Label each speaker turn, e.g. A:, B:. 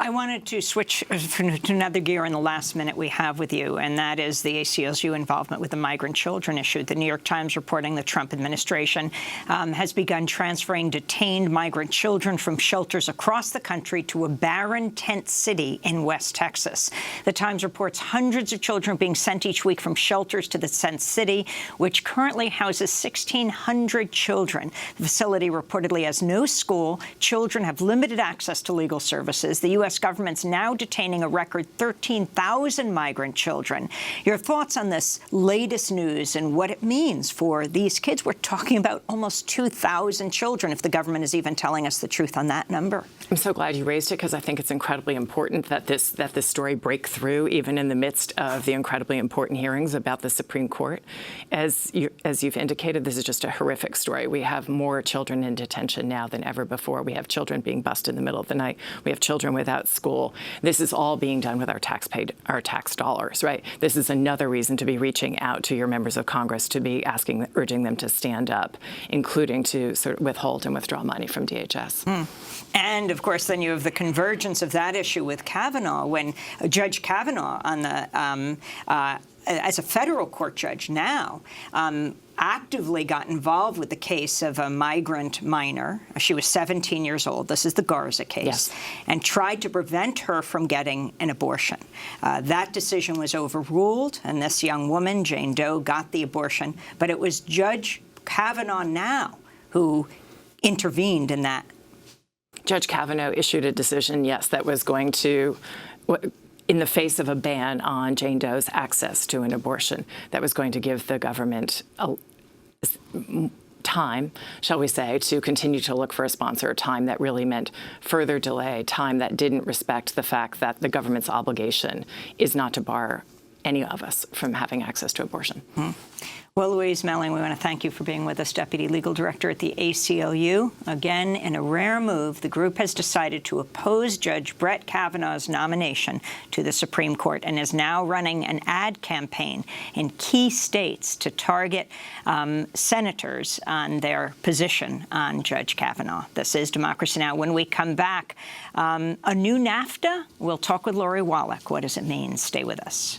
A: I wanted to switch to another gear in the last minute we have with you, and that is the ACLU involvement with the migrant children issue. The New York Times reporting the Trump administration has begun transferring detained migrant children from shelters across the country to a barren tent city in West Texas. The Times reports hundreds of children being sent each week from shelters to the tent city, which currently houses 1,600 children. The facility reportedly has no school. Children have limited access to legal services. The U.S. government's now detaining a record 13,000 migrant children. Your thoughts on this latest news and what it means for these kids? We're talking about almost 2,000 children, if the government is even telling us the truth on that number.
B: I'm so glad you raised it, because I think it's incredibly important that this story break through, even in the midst of the incredibly important hearings about the Supreme Court. As you've indicated, this is just a horrific story. We have more children in detention now than ever before. We have children being bused in the middle of the night. We have children without school. This is all being done with our tax dollars, right? This is another reason to be reaching out to your members of Congress, to be urging them to stand up, including to sort of withhold and withdraw money from DHS.
A: And, of course, then you have the convergence of that issue with Kavanaugh, when Judge Kavanaugh, on the as a federal court judge now, actively got involved with the case of a migrant minor. She was 17 years old. This is the Garza case.
B: Yes.
A: And tried to prevent her from getting an abortion. That decision was overruled, and this young woman, Jane Doe, got the abortion. But it was Judge Kavanaugh now who intervened in that.
B: Judge Kavanaugh issued a decision, yes, that was going to, in the face of a ban on Jane Doe's access to an abortion, that was going to give the government time, shall we say, to continue to look for a sponsor, time that really meant further delay, time that didn't respect the fact that the government's obligation is not to bar any of us from having access to abortion.
A: Well, Louise Melling, we want to thank you for being with us, Deputy Legal Director at the ACLU. Again, in a rare move, the group has decided to oppose Judge Brett Kavanaugh's nomination to the Supreme Court and is now running an ad campaign in key states to target senators on their position on Judge Kavanaugh. This is Democracy Now! When we come back, a new NAFTA? We'll talk with Lori Wallach. What does it mean? Stay with us.